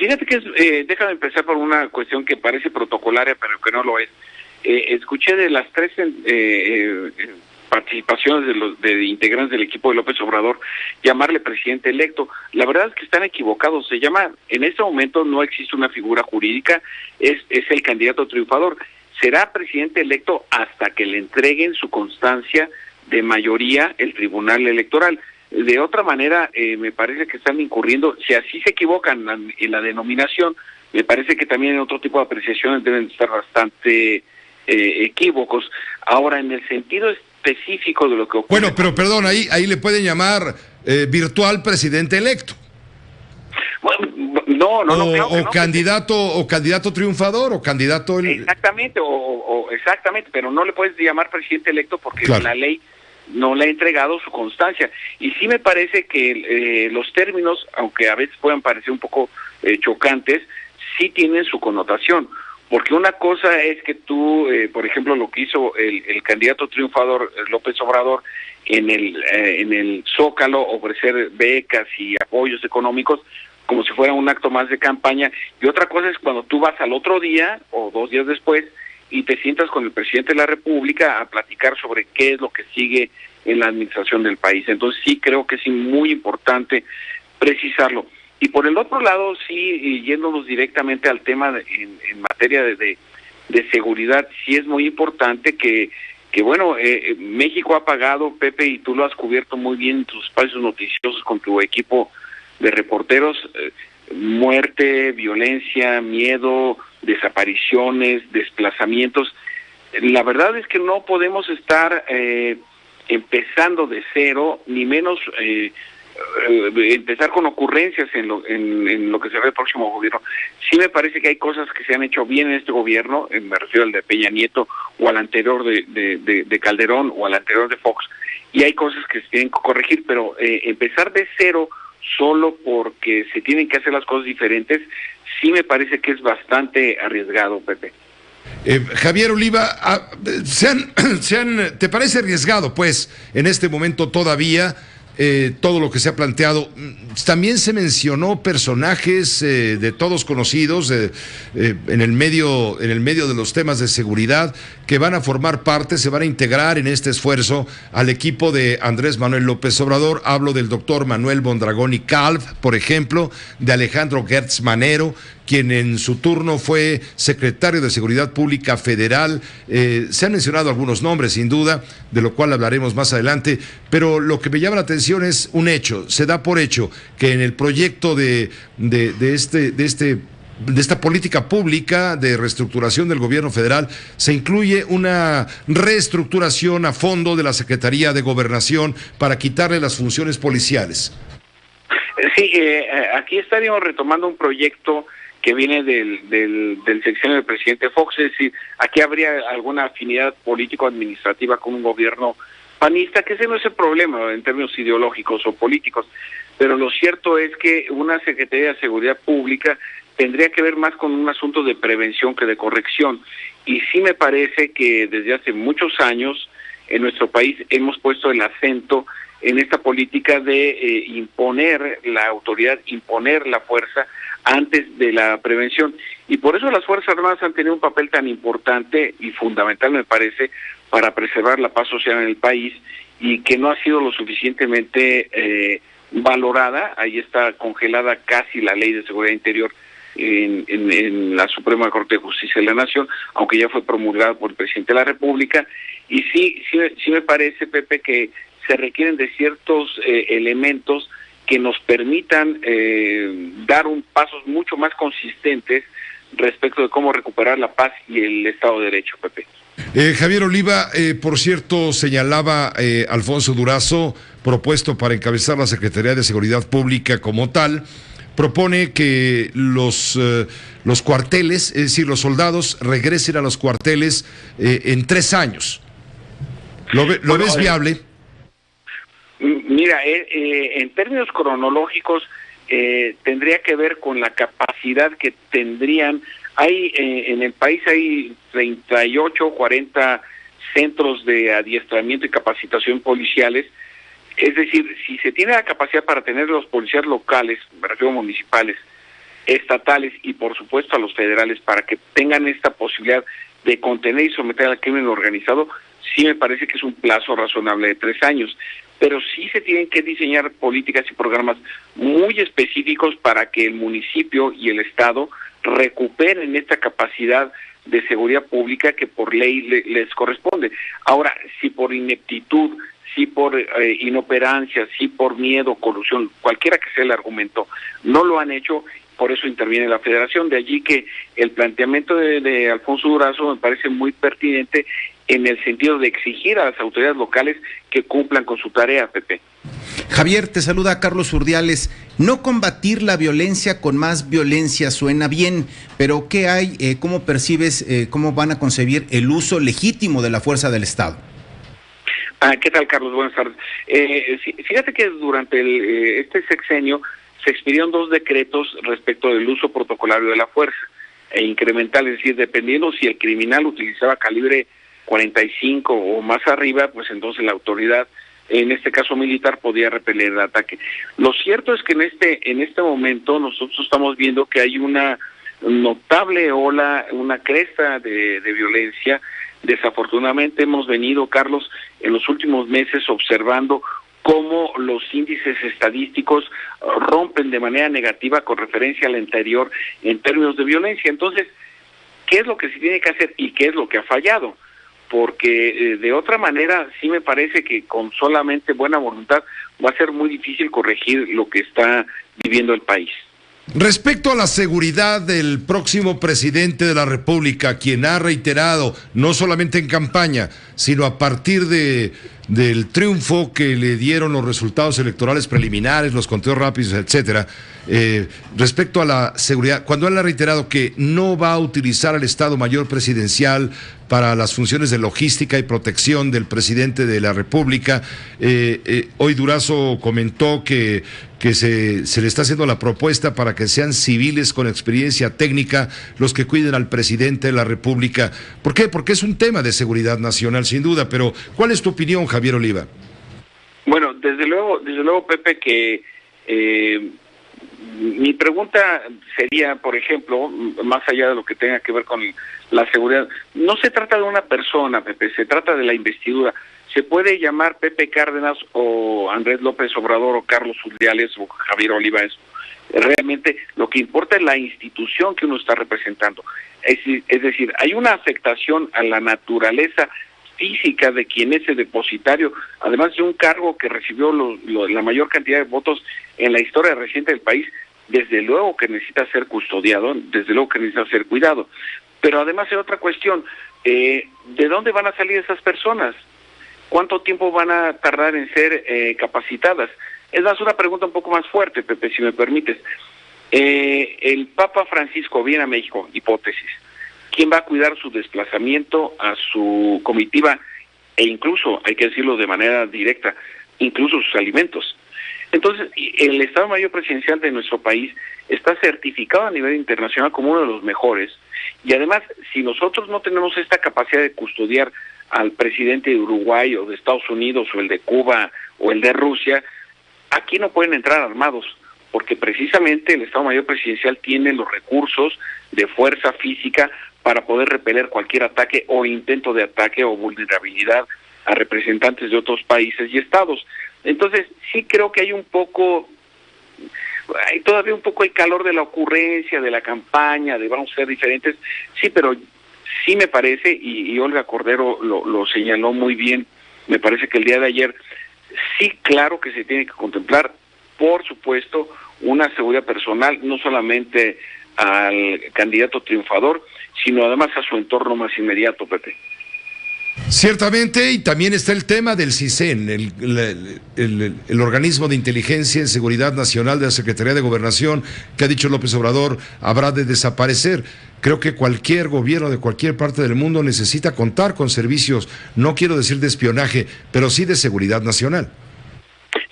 Fíjate que déjame empezar por una cuestión que parece protocolaria, pero que no lo es. Escuché de las tres participaciones de integrantes del equipo de López Obrador llamarle presidente electo. La verdad es que están equivocados. Se llama, en este momento no existe una figura jurídica, es el candidato triunfador. Será presidente electo hasta que le entreguen su constancia de mayoría el Tribunal Electoral. De otra manera, me parece que están incurriendo, si así se equivocan en la denominación, me parece que también en otro tipo de apreciaciones deben estar bastante equívocos. Ahora, en el sentido específico de lo que ocurre... Bueno, pero perdón, ahí le pueden llamar virtual presidente electo. Bueno, no, claro que o no. candidato triunfador, o candidato... Exactamente, exactamente, pero no le puedes llamar presidente electo porque claro, la ley no le ha entregado su constancia. Y sí me parece que los términos, aunque a veces puedan parecer un poco chocantes, sí tienen su connotación. Porque una cosa es que tú, por ejemplo, lo que hizo el candidato triunfador López Obrador en el Zócalo, ofrecer becas y apoyos económicos como si fuera un acto más de campaña, y otra cosa es cuando tú vas al otro día o 2 días después y te sientas con el presidente de la República a platicar sobre qué es lo que sigue en la administración del país. Entonces sí creo que es muy importante precisarlo. Y por el otro lado, sí, yéndonos directamente al tema en materia de seguridad, sí es muy importante que bueno, México ha pagado, Pepe, y tú lo has cubierto muy bien en tus espacios noticiosos con tu equipo de reporteros, muerte, violencia, miedo, desapariciones, desplazamientos. La verdad es que no podemos estar empezando de cero, ni menos empezar con ocurrencias en lo que será el próximo gobierno. Sí me parece que hay cosas que se han hecho bien en este gobierno, me refiero al de Peña Nieto o al anterior de Calderón o al anterior de Fox, y hay cosas que se tienen que corregir, pero empezar de cero solo porque se tienen que hacer las cosas diferentes, sí me parece que es bastante arriesgado, Pepe. Javier Oliva, ¿te parece arriesgado, pues, en este momento todavía todo lo que se ha planteado? También se mencionó personajes de todos conocidos en el medio de los temas de seguridad que van a formar parte, se van a integrar en este esfuerzo al equipo de Andrés Manuel López Obrador. Hablo del doctor Manuel Mondragón y Calv, por ejemplo, de Alejandro Gertz Manero, quien en su turno fue secretario de Seguridad Pública Federal. Se han mencionado algunos nombres, sin duda, de lo cual hablaremos más adelante, pero lo que me llama la atención es un hecho. Se da por hecho que en el proyecto de esta política pública de reestructuración del gobierno federal se incluye una reestructuración a fondo de la Secretaría de Gobernación para quitarle las funciones policiales. Sí, aquí estaríamos retomando un proyecto que viene del sexenio del presidente Fox, es decir, aquí habría alguna afinidad político-administrativa con un gobierno panista, que ese no es el problema en términos ideológicos o políticos, pero lo cierto es que una Secretaría de Seguridad Pública tendría que ver más con un asunto de prevención que de corrección, y sí me parece que desde hace muchos años en nuestro país hemos puesto el acento en esta política de imponer la autoridad, imponer la fuerza antes de la prevención, y por eso las Fuerzas Armadas han tenido un papel tan importante y fundamental, me parece, para preservar la paz social en el país, y que no ha sido lo suficientemente valorada. Ahí está congelada casi la Ley de Seguridad Interior en la Suprema Corte de Justicia de la Nación, aunque ya fue promulgada por el presidente de la República, y sí me parece, Pepe, que se requieren de ciertos elementos que nos permitan dar pasos mucho más consistentes respecto de cómo recuperar la paz y el Estado de Derecho, Pepe. Javier Oliva, por cierto, señalaba Alfonso Durazo, propuesto para encabezar la Secretaría de Seguridad Pública como tal, propone que los cuarteles, es decir, los soldados regresen a los cuarteles en 3 años. ¿Lo ves viable? Mira, en términos cronológicos tendría que ver con la capacidad que tendrían. En el país hay 38, 40 centros de adiestramiento y capacitación policiales. Es decir, si se tiene la capacidad para tener los policías locales, me refiero municipales, estatales y por supuesto a los federales para que tengan esta posibilidad de contener y someter al crimen organizado, sí me parece que es un plazo razonable de 3 años, pero sí se tienen que diseñar políticas y programas muy específicos para que el municipio y el Estado recuperen esta capacidad de seguridad pública que por ley les corresponde. Ahora, si por ineptitud, si por inoperancia, si por miedo, corrupción, cualquiera que sea el argumento, no lo han hecho, por eso interviene la Federación. De allí que el planteamiento de Alfonso Durazo me parece muy pertinente en el sentido de exigir a las autoridades locales que cumplan con su tarea, Pepe. Javier, te saluda Carlos Urdiales. No combatir la violencia con más violencia suena bien, pero ¿qué hay? ¿Cómo percibes, cómo van a concebir el uso legítimo de la fuerza del Estado? ¿Qué tal, Carlos? Buenas tardes. Fíjate que durante este sexenio se expidieron 2 decretos respecto del uso protocolario de la fuerza e incremental, es decir, dependiendo si el criminal utilizaba calibre 45 o más arriba, pues entonces la autoridad, en este caso militar, podía repeler el ataque. Lo cierto es que en este momento nosotros estamos viendo que hay una notable ola, una cresta de violencia. Desafortunadamente hemos venido, Carlos, en los últimos meses observando cómo los índices estadísticos rompen de manera negativa con referencia al anterior en términos de violencia. Entonces, ¿qué es lo que se tiene que hacer y qué es lo que ha fallado? Porque de otra manera sí me parece que con solamente buena voluntad va a ser muy difícil corregir lo que está viviendo el país. Respecto a la seguridad del próximo presidente de la República, quien ha reiterado, no solamente en campaña, sino a partir del triunfo que le dieron los resultados electorales preliminares, los conteos rápidos, etcétera, respecto a la seguridad, cuando él ha reiterado que no va a utilizar al Estado Mayor Presidencial para las funciones de logística y protección del presidente de la República, hoy Durazo comentó que se le está haciendo la propuesta para que sean civiles con experiencia técnica los que cuiden al presidente de la República. ¿Por qué? Porque es un tema de seguridad nacional, sin duda, pero ¿cuál es tu opinión, Javier Oliva? Bueno, desde luego, Pepe, que mi pregunta sería, por ejemplo, más allá de lo que tenga que ver con la seguridad, no se trata de una persona, Pepe, se trata de la investidura. Se puede llamar Pepe Cárdenas o Andrés López Obrador o Carlos Urdiales o Javier Oliva. Realmente lo que importa es la institución que uno está representando. Es decir, hay una afectación a la naturaleza física de quien es el depositario, además de un cargo que recibió la mayor cantidad de votos en la historia reciente del país. Desde luego que necesita ser custodiado, desde luego que necesita ser cuidado. Pero además hay otra cuestión, ¿de dónde van a salir esas personas? ¿Cuánto tiempo van a tardar en ser capacitadas? Es más, una pregunta un poco más fuerte, Pepe, si me permites. El Papa Francisco viene a México, hipótesis. ¿Quién va a cuidar su desplazamiento a su comitiva e incluso, hay que decirlo de manera directa, incluso sus alimentos? Entonces, el Estado Mayor Presidencial de nuestro país está certificado a nivel internacional como uno de los mejores, y además, si nosotros no tenemos esta capacidad de custodiar al presidente de Uruguay o de Estados Unidos o el de Cuba o el de Rusia, aquí no pueden entrar armados, porque precisamente el Estado Mayor Presidencial tiene los recursos de fuerza física para poder repeler cualquier ataque o intento de ataque o vulnerabilidad a representantes de otros países y estados. Entonces, sí creo que hay todavía un poco el calor de la ocurrencia, de la campaña, de vamos a ser diferentes, sí, pero sí me parece, y Olga Cordero lo señaló muy bien, me parece que el día de ayer, sí, claro que se tiene que contemplar, por supuesto, una seguridad personal, no solamente al candidato triunfador, sino además a su entorno más inmediato, Pepe. Ciertamente, y también está el tema del CISEN, el organismo de inteligencia en seguridad nacional de la Secretaría de Gobernación, que ha dicho López Obrador, habrá de desaparecer. Creo que cualquier gobierno de cualquier parte del mundo necesita contar con servicios, no quiero decir de espionaje, pero sí de seguridad nacional.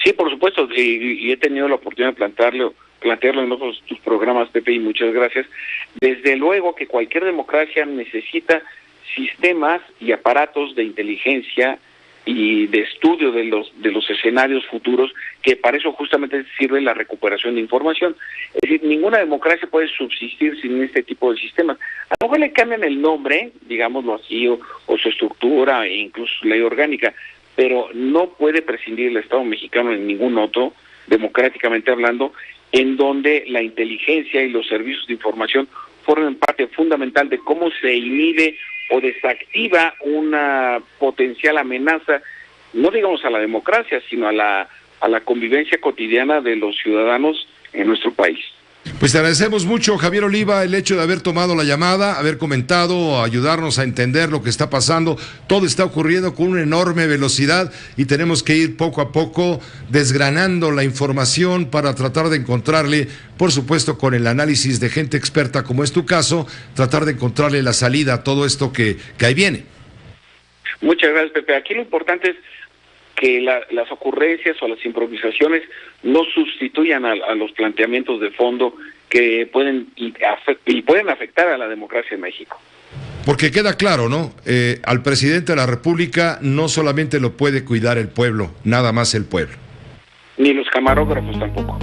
Sí, por supuesto, y he tenido la oportunidad de plantearlo en otros tus programas, Pepe, y muchas gracias. Desde luego que cualquier democracia necesita sistemas y aparatos de inteligencia y de estudio de los escenarios futuros, que para eso justamente sirve la recuperación de información. Es decir, ninguna democracia puede subsistir sin este tipo de sistemas. A lo mejor le cambian el nombre, digámoslo así, o su estructura, e incluso su ley orgánica, pero no puede prescindir el Estado mexicano en ningún otro, democráticamente hablando, en donde la inteligencia y los servicios de información formen parte fundamental de cómo se inhibe o desactiva una potencial amenaza, no digamos a la democracia, sino a la convivencia cotidiana de los ciudadanos en nuestro país. Pues te agradecemos mucho, Javier Oliva, el hecho de haber tomado la llamada, haber comentado, ayudarnos a entender lo que está pasando. Todo está ocurriendo con una enorme velocidad y tenemos que ir poco a poco desgranando la información para tratar de encontrarle, por supuesto con el análisis de gente experta como es tu caso, tratar de encontrarle la salida a todo esto que ahí viene. Muchas gracias, Pepe. Aquí lo importante es que las ocurrencias o las improvisaciones no sustituyan a los planteamientos de fondo que pueden afectar a la democracia en México. Porque queda claro, ¿no? Al presidente de la República no solamente lo puede cuidar el pueblo, nada más el pueblo. Ni los camarógrafos tampoco.